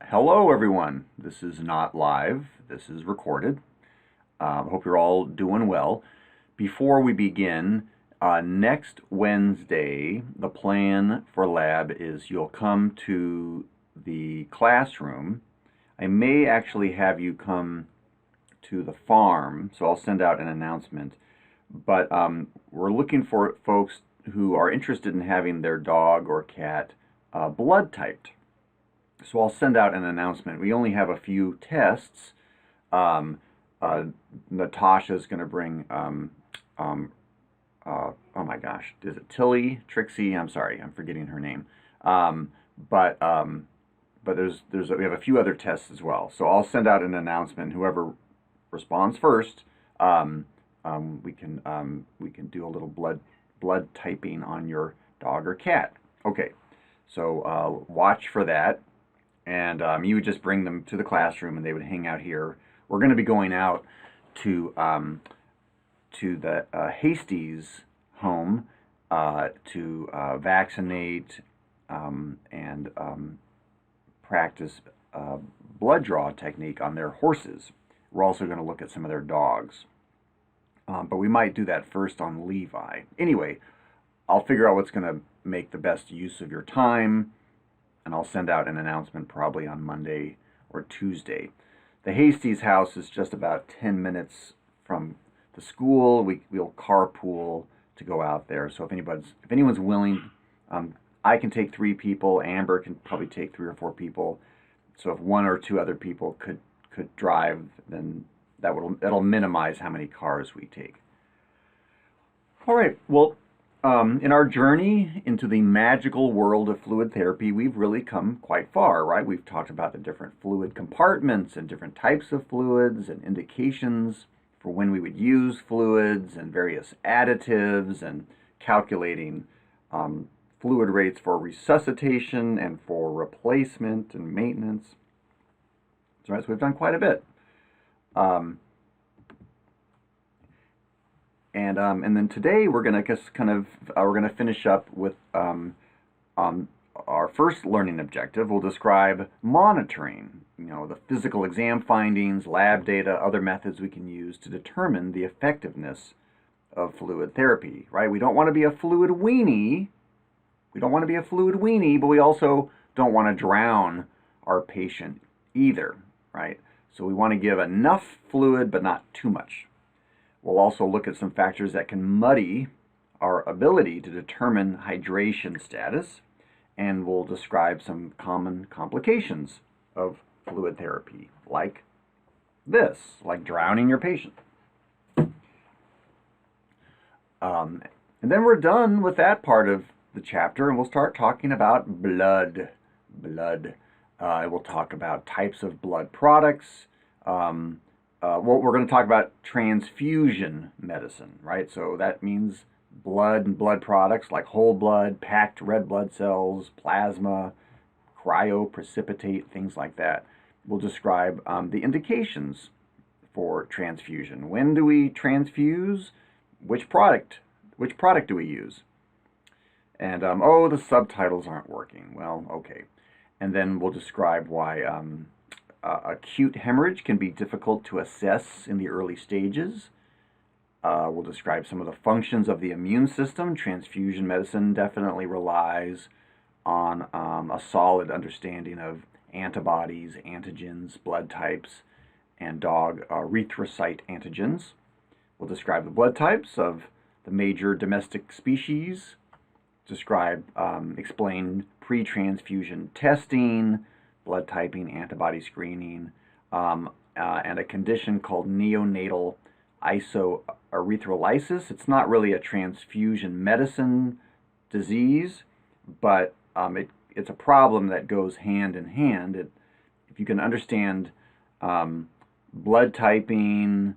Hello, everyone. This is not live. This is recorded. Hope you're all doing well. Before we begin, next Wednesday, the plan for lab is you'll come to the classroom. I may actually have you come to the farm, so I'll send out an announcement. But we're looking for folks who are interested in having their dog or cat blood typed. So I'll send out an announcement. We only have a few tests. Um, Natasha's going to bring, um, oh my gosh, is it Tilly, Trixie? I'm sorry, I'm forgetting her name. Um, but um, but we have a few other tests as well. So I'll send out an announcement. Whoever responds first, um, we can do a little blood typing on your dog or cat. Okay, so watch for that, and you would just bring them to the classroom, and they would hang out here. We're going to be going out to the Hasties home to vaccinate and practice blood draw technique on their horses. We're also going to look at some of their dogs, but we might do that first on Levi. Anyway, I'll figure out what's going to make the best use of your time, and I'll send out an announcement probably on Monday or Tuesday. The Hasties house is just about 10 minutes from the school. We'll carpool to go out there. So if anyone's willing, I can take 3 people. Amber can probably take 3 or 4 people. So if one or two other people could drive, then that'll minimize how many cars we take. All right. Well, in our journey into the magical world of fluid therapy, we've really come quite far, right? We've talked about the different fluid compartments and different types of fluids and indications for when we would use fluids and various additives and calculating fluid rates for resuscitation and for replacement and maintenance. So we've done quite a bit. Um, and then today we're gonna just we're gonna finish up with our first learning objective. We'll describe monitoring, the physical exam findings, lab data, other methods we can use to determine the effectiveness of fluid therapy. Right? We don't want to be a fluid weenie. We don't want to be a fluid weenie, but we also don't want to drown our patient either. Right? So we want to give enough fluid, but not too much. We'll also look at some factors that can muddy our ability to determine hydration status, and we'll describe some common complications of fluid therapy, like drowning your patient. And then we're done with that part of the chapter, and we'll start talking about blood. We'll talk about types of blood products. We're going to talk about transfusion medicine, right? So that means blood and blood products like whole blood, packed red blood cells, plasma, cryoprecipitate, things like that. We'll describe the indications for transfusion. When do we transfuse? Which product? Which product do we use? And the subtitles aren't working. Well, okay. And then we'll describe why acute hemorrhage can be difficult to assess in the early stages. We'll describe some of the functions of the immune system. Transfusion medicine definitely relies on a solid understanding of antibodies, antigens, blood types, and dog erythrocyte antigens. We'll describe the blood types of the major domestic species, explain pre-transfusion testing, blood typing, antibody screening, and a condition called neonatal isoerythrolysis. It's not really a transfusion medicine disease, but it's a problem that goes hand in hand. If you can understand blood typing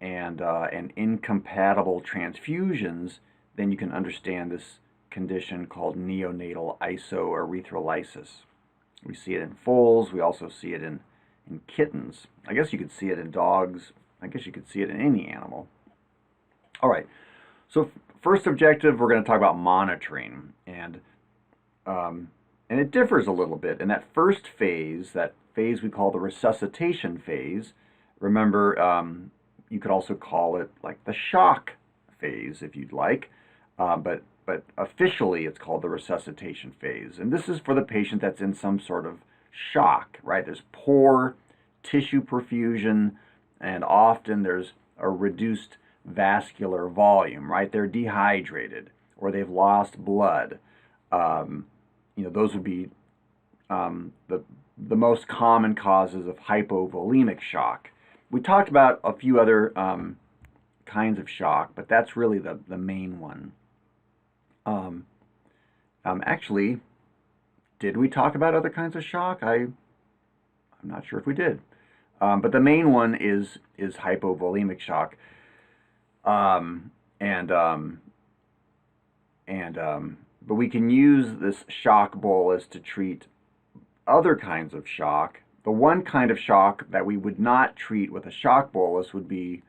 and incompatible transfusions, then you can understand this condition called neonatal isoerythrolysis. We see it in foals. We also see it in kittens. I guess you could see it in dogs. I guess you could see it in any animal. All right. So first objective, we're going to talk about monitoring. And And it differs a little bit. In that first phase, that phase we call the resuscitation phase, remember, you could also call it like the shock phase if you'd like, but officially it's called the resuscitation phase. And this is for the patient that's in some sort of shock, right? There's poor tissue perfusion, and often there's a reduced vascular volume, right? They're dehydrated or they've lost blood. Those would be the most common causes of hypovolemic shock. We talked about a few other kinds of shock, but that's really the main one. Actually, did we talk about other kinds of shock? I'm not sure if we did. But the main one is hypovolemic shock. But we can use this shock bolus to treat other kinds of shock. The one kind of shock that we would not treat with a shock bolus would be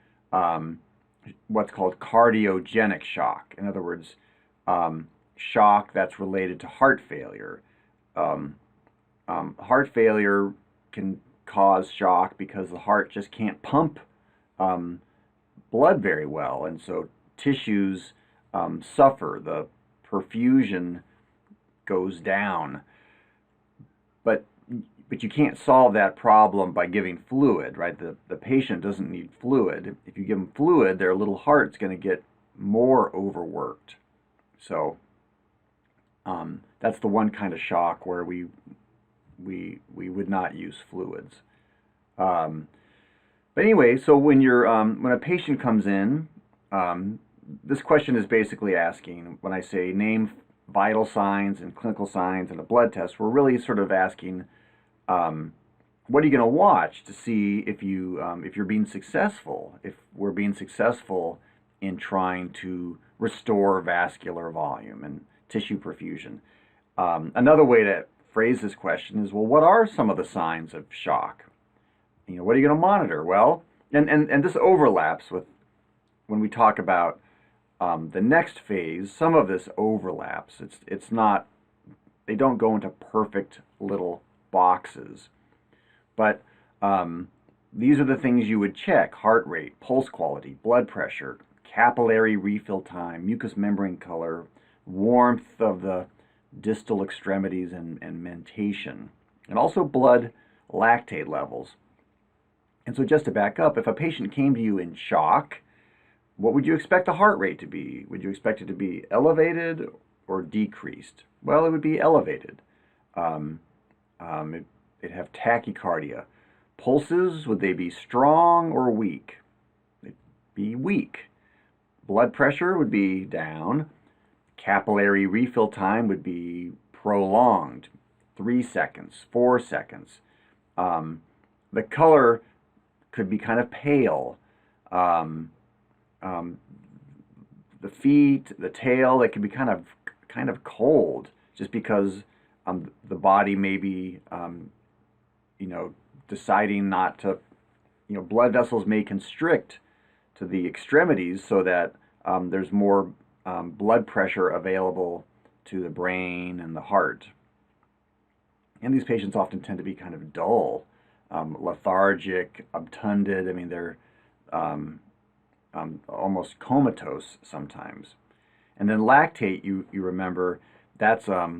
what's called cardiogenic shock. In other words, shock that's related to heart failure. Heart failure can cause shock because the heart just can't pump blood very well, and so tissues suffer. The perfusion goes down, but you can't solve that problem by giving fluid, right? The patient doesn't need fluid. If you give them fluid, their little heart's going to get more overworked. So that's the one kind of shock where we would not use fluids. But anyway, so when a patient comes in, this question is basically asking, when I say name vital signs and clinical signs and a blood test, we're really sort of asking, what are you going to watch to see if you're being successful, if we're being successful in trying to restore vascular volume and tissue perfusion. Another way to phrase this question is, well, what are some of the signs of shock? What are you going to monitor? Well, and this overlaps with when we talk about the next phase. Some of this overlaps. It's not, they don't go into perfect little boxes, but these are the things you would check: heart rate, pulse quality, blood pressure, capillary refill time, mucous membrane color, warmth of the distal extremities and mentation, and also blood lactate levels. And so just to back up, if a patient came to you in shock, what would you expect the heart rate to be? Would you expect it to be elevated or decreased? Well, it would be elevated. It'd have tachycardia. Pulses, would they be strong or weak? They'd be weak. Blood pressure would be down. Capillary refill time would be prolonged, 3 seconds, 4 seconds. The color could be kind of pale. The feet, the tail, it could be kind of cold, just because the body may be, deciding not to, blood vessels may constrict to the extremities so that there's more blood pressure available to the brain and the heart. And these patients often tend to be kind of dull, lethargic, obtunded. I mean, they're almost comatose sometimes. And then lactate, you remember, that's a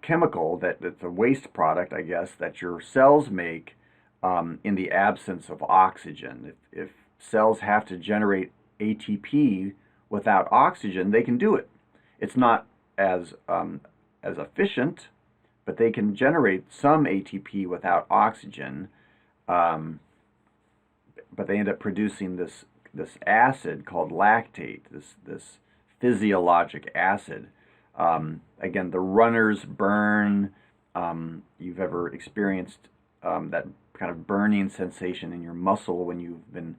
chemical that's a waste product, I guess, that your cells make in the absence of oxygen. If cells have to generate ATP without oxygen, they can do it. It's not as efficient, but they can generate some ATP without oxygen. But they end up producing this acid called lactate, this physiologic acid. Again, the runner's burn. You've ever experienced that kind of burning sensation in your muscle when you've been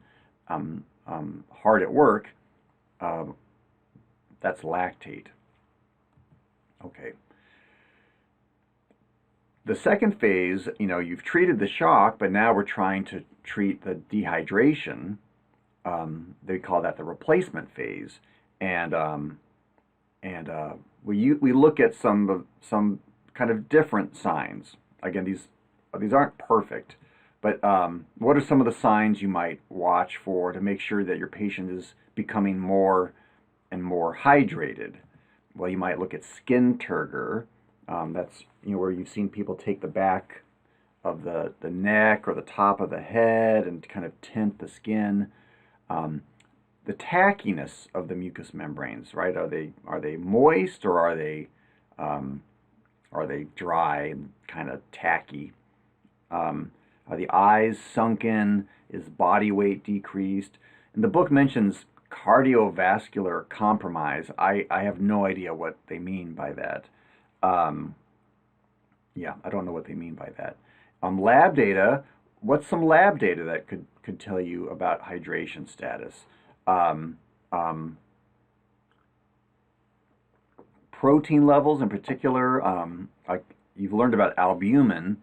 hard at work. That's lactate. Okay. The second phase, you've treated the shock, but now we're trying to treat the dehydration. They call that the replacement phase. And And we look at some kind of different signs. Again, these aren't perfect, but what are some of the signs you might watch for to make sure that your patient is becoming more and more hydrated? Well, you might look at skin turgor. That's where you've seen people take the back of the neck or the top of the head and kind of tint the skin. Um, the tackiness of the mucous membranes, right? Are they moist, or are they dry and kind of tacky? Are the eyes sunken? Is body weight decreased? And the book mentions cardiovascular compromise. I have no idea what they mean by that. Um, yeah, I don't know what they mean by that. Lab data. What's some lab data that could tell you about hydration status? Um, um, Protein levels in particular. Like you've learned about albumin,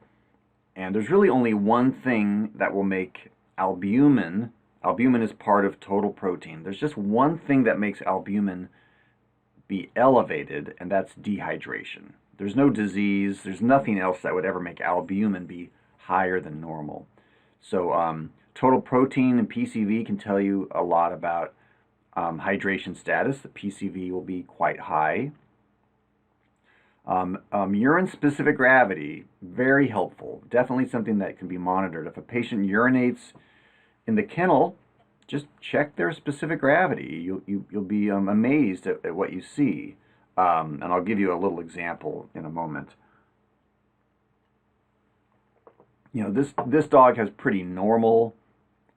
and there's really only one thing that will make albumin. Albumin is part of total protein. There's just one thing that makes albumin be elevated, and that's dehydration. There's no disease. There's nothing else that would ever make albumin be higher than normal. So total protein and PCV can tell you a lot about hydration status. The PCV will be quite high. Urine-specific gravity, very helpful. Definitely something that can be monitored. If a patient urinates in the kennel, just check their specific gravity. You'll be amazed at what you see. And I'll give you a little example in a moment. This dog has pretty normal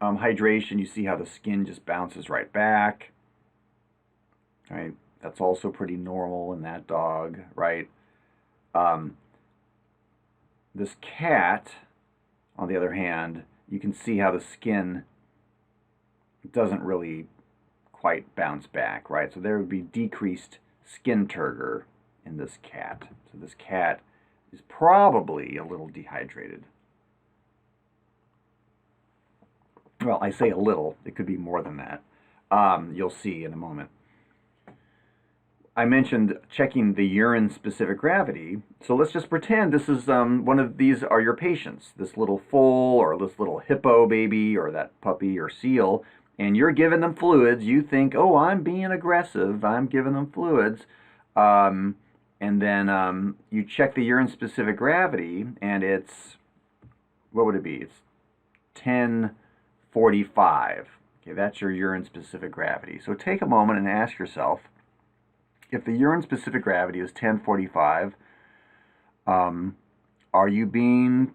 hydration. You see how the skin just bounces right back. Right? That's also pretty normal in that dog, right? This cat, on the other hand, you can see how the skin doesn't really quite bounce back, right? So there would be decreased skin turgor in this cat. So this cat is probably a little dehydrated. Well, I say a little. It could be more than that. You'll see in a moment. I mentioned checking the urine-specific gravity. So let's just pretend this is one of these are your patients. This little foal or this little hippo baby or that puppy or seal, and you're giving them fluids. You think, oh, I'm being aggressive. I'm giving them fluids. And then you check the urine-specific gravity, and it's, what would it be? It's 1045. Okay, that's your urine-specific gravity. So take a moment and ask yourself, if the urine-specific gravity is 1045, are you being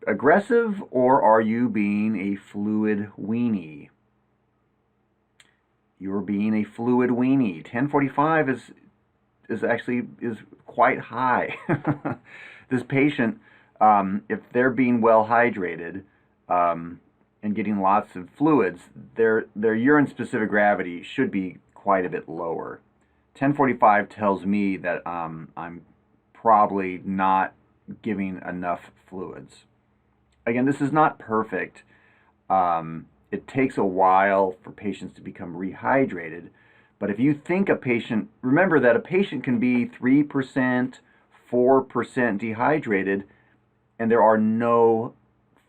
aggressive or are you being a fluid weenie? You're being a fluid weenie. 1045 is actually quite high. This patient, if they're being well hydrated and getting lots of fluids, their urine-specific gravity should be quite a bit lower. 1045 tells me that I'm probably not giving enough fluids. Again, this is not perfect. It takes a while for patients to become rehydrated. But if you think remember that a patient can be 3%, 4% dehydrated, and there are no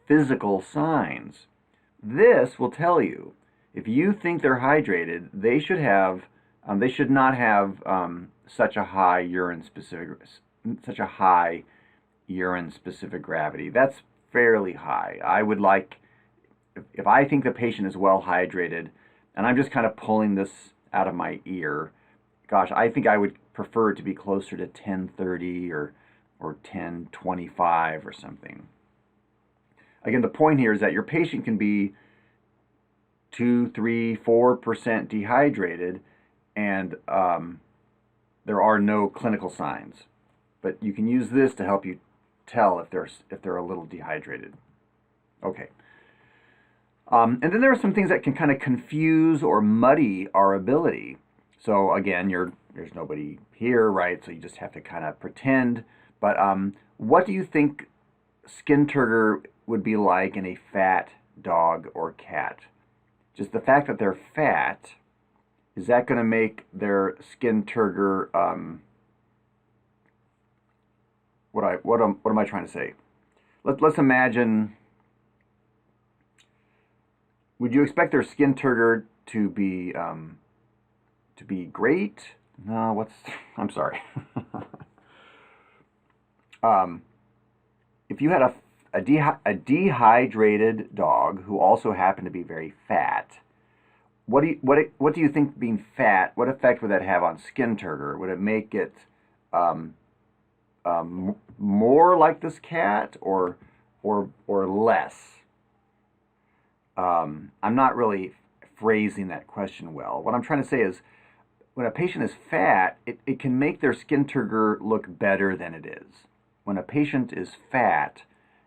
physical signs. This will tell you, if you think they're hydrated, they should not have such a high urine-specific gravity. That's fairly high. I would like, if I think the patient is well hydrated, and I'm just kind of pulling this out of my ear, gosh, I think I would prefer it to be closer to 1030 or 1025 or something. Again, the point here is that your patient can be 2, 3, 4% dehydrated, and there are no clinical signs. But you can use this to help you tell if they're a little dehydrated. Okay. And then there are some things that can kind of confuse or muddy our ability. So again, there's nobody here, right? So you just have to kind of pretend. But what do you think skin turgor would be like in a fat dog or cat? Just the fact that they're fat is that going to make their skin turgor, what am I trying to say? Let's imagine, would you expect their skin turgor to be great? No, I'm sorry. If you had a dehydrated dog who also happened to be very fat, what do you think being fat? What effect would that have on skin turgor? Would it make it um, more like this cat, or less? I'm not really phrasing that question well. What I'm trying to say is, when a patient is fat, it can make their skin turgor look better than it is. When a patient is fat,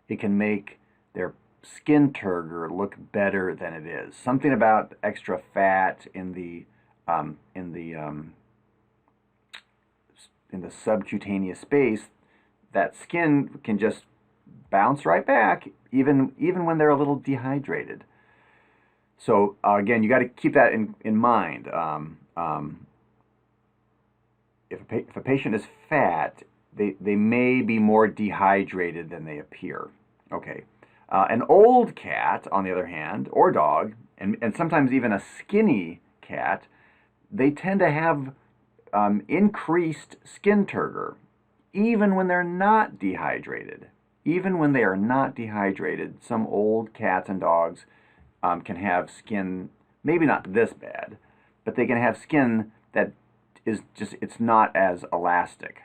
it can make their skin turgor look better than it is. Something about extra fat um, in the um, in the subcutaneous space, that skin can just bounce right back, even when they're a little dehydrated. So again, you got to keep that in mind. If a patient is fat, they may be more dehydrated than they appear. Okay. An old cat, on the other hand, or dog, and sometimes even a skinny cat, they tend to have increased skin turgor, even when they're not dehydrated. Even when they are not dehydrated, some old cats and dogs can have skin, maybe not this bad, but they can have skin that is just, it's not as elastic.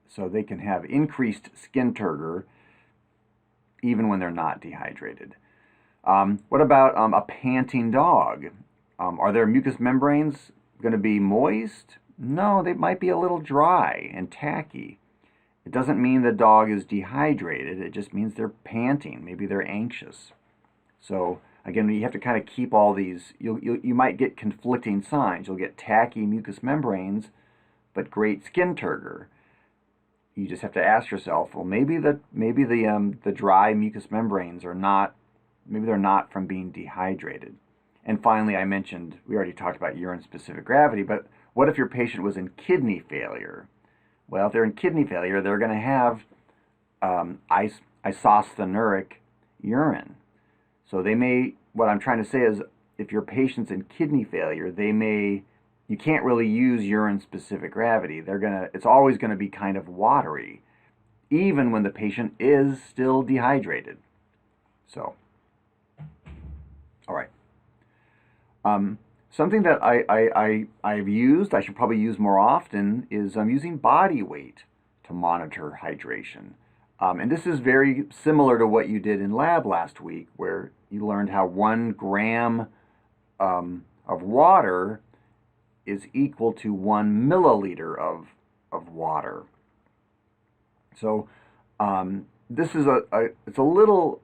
So they can have increased skin turgor even when they're not dehydrated. What about a panting dog? Are their mucous membranes going to be moist? No, they might be a little dry and tacky. It doesn't mean the dog is dehydrated. It just means they're panting. Maybe they're anxious. So again, you have to kind of keep all these. You might get conflicting signs. You'll get tacky mucous membranes, but great skin turgor. You just have to ask yourself, well, maybe the dry mucous membranes are not, maybe they're not from being dehydrated. And finally, I mentioned, we already talked about urine-specific gravity, but what if your patient was in kidney failure? Well, if they're in kidney failure, they're going to have isosthenuric urine. So they may, what I'm trying to say is, if your patient's in kidney failure, you can't really use urine-specific gravity. It's always going to be kind of watery, even when the patient is still dehydrated. So, all right. Something that I've used, I should probably use more often, is using body weight to monitor hydration. And this is very similar to what you did in lab last week, where you learned how 1 gram of water is equal to 1 milliliter of water. So this is it's a little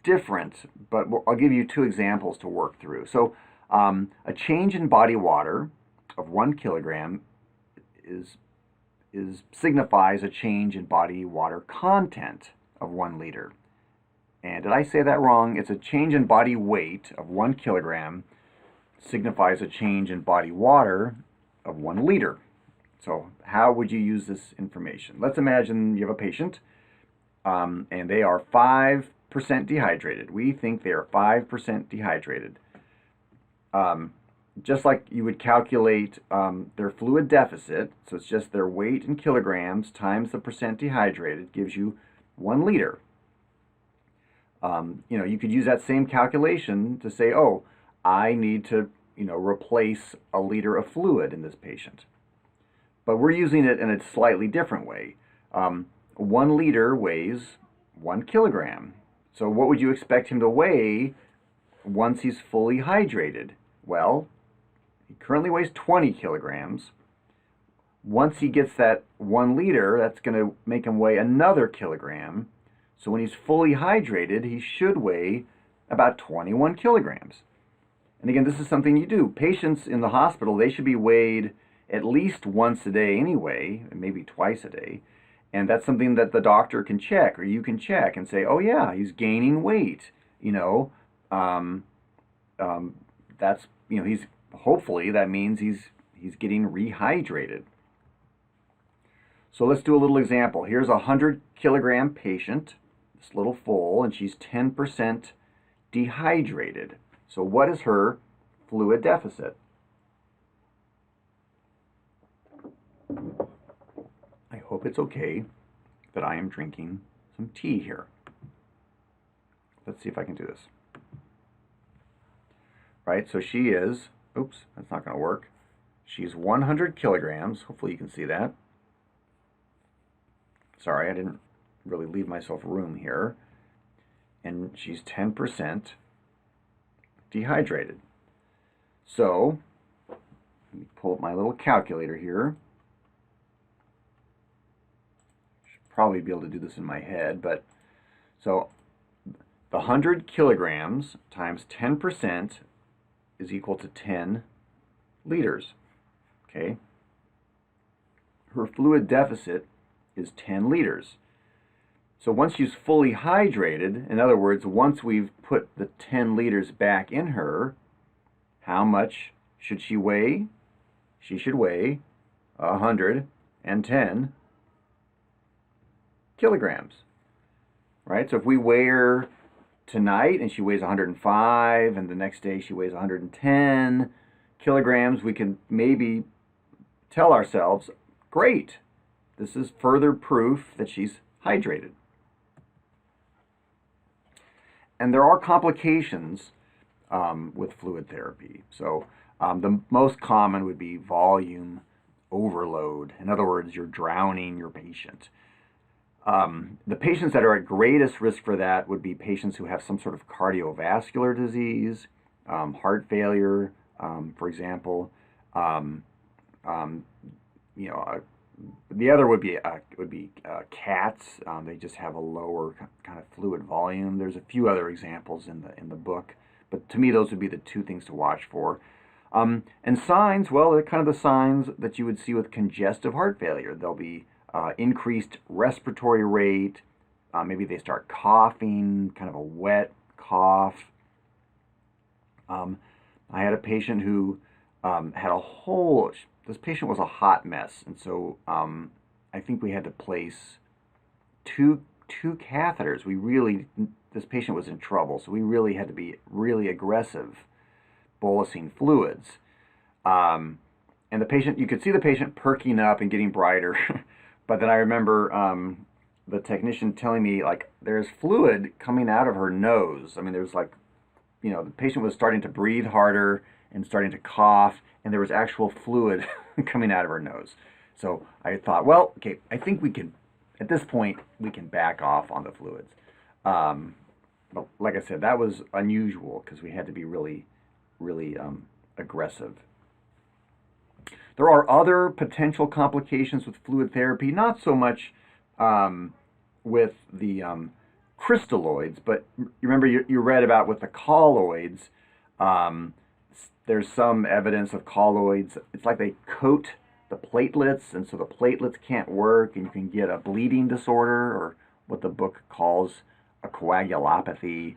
different, but I'll give you 2 examples to work through. So a change in body water of 1 kilogram signifies a change in body water content of 1 liter. And did I say that wrong? It's a change in body weight of 1 kilogram signifies a change in body water of 1 liter. So how would you use this information? Let's imagine you have a patient and they are 5% dehydrated. We think they are 5% dehydrated. Just like you would calculate their fluid deficit, so it's just their weight in kilograms times the percent dehydrated gives you 1 liter. You could use that same calculation to say, oh, I need to, replace a liter of fluid in this patient. But we're using it in a slightly different way. 1 liter weighs 1 kilogram. So what would you expect him to weigh once he's fully hydrated? Well, he currently weighs 20 kilograms. Once he gets that 1 liter, that's going to make him weigh another kilogram. So when he's fully hydrated, he should weigh about 21 kilograms. And again, this is something you do. Patients in the hospital, they should be weighed at least once a day anyway, maybe twice a day. And that's something that the doctor can check, or you can check and say, oh yeah, he's gaining weight. That's, he's hopefully that means he's getting rehydrated. So let's do a little example. Here's a 100-kilogram patient, this little foal, and she's 10% dehydrated. So what is her fluid deficit? I hope it's okay that I am drinking some tea here. Let's see if I can do this. Right, so she is, oops, that's not going to work. She's 100 kilograms. Hopefully you can see that. Sorry, I didn't really leave myself room here. And she's 10% dehydrated. So, let me pull up my little calculator here. Should probably be able to do this in my head, but so the 100 kilograms times 10% is equal to 10 liters. Okay? Her fluid deficit is 10 liters. So once she's fully hydrated, in other words, once we've put the 10 liters back in her, how much should she weigh? She should weigh 110 kilograms. Right? So if we weigh her tonight and she weighs 105 and the next day she weighs 110 kilograms, we can maybe tell ourselves, great, this is further proof that she's hydrated. And there are complications with fluid therapy. So the most common would be volume overload. In other words, you're drowning your patient. The patients that are at greatest risk for that would be patients who have some sort of cardiovascular disease, heart failure, for example. The other would be cats. They just have a lower kind of fluid volume. There's a few other examples in the book, but to me those would be the two things to watch for. And signs, well, they're kind of the signs that you would see with congestive heart failure. There'll be increased respiratory rate. Maybe they start coughing, kind of a wet cough. I had a patient who had a whole, this patient was a hot mess. And so I think we had to place two catheters. This patient was in trouble. So we really had to be really aggressive bolusing fluids. And the patient, you could see the patient perking up and getting brighter. But then I remember the technician telling me, like, there's fluid coming out of her nose. I mean, there's like, the patient was starting to breathe harder and starting to cough, and there was actual fluid coming out of her nose. So I thought, well, okay, I think we can, at this point, we can back off on the fluids. But like I said, that was unusual because we had to be really, really aggressive. There are other potential complications with fluid therapy, not so much with the crystalloids, but you remember you read about with the colloids, there's some evidence of colloids. It's like they coat the platelets, and so the platelets can't work, and you can get a bleeding disorder, or what the book calls a coagulopathy.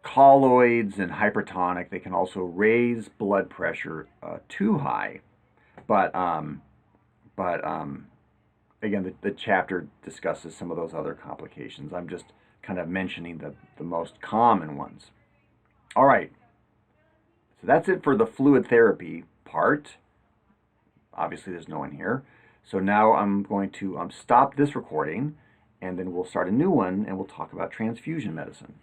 Colloids and hypertonic, they can also raise blood pressure too high. But again, the chapter discusses some of those other complications. I'm just kind of mentioning the most common ones. All right, so that's it for the fluid therapy part. Obviously, there's no one here. So now I'm going to stop this recording, and then we'll start a new one, and we'll talk about transfusion medicine.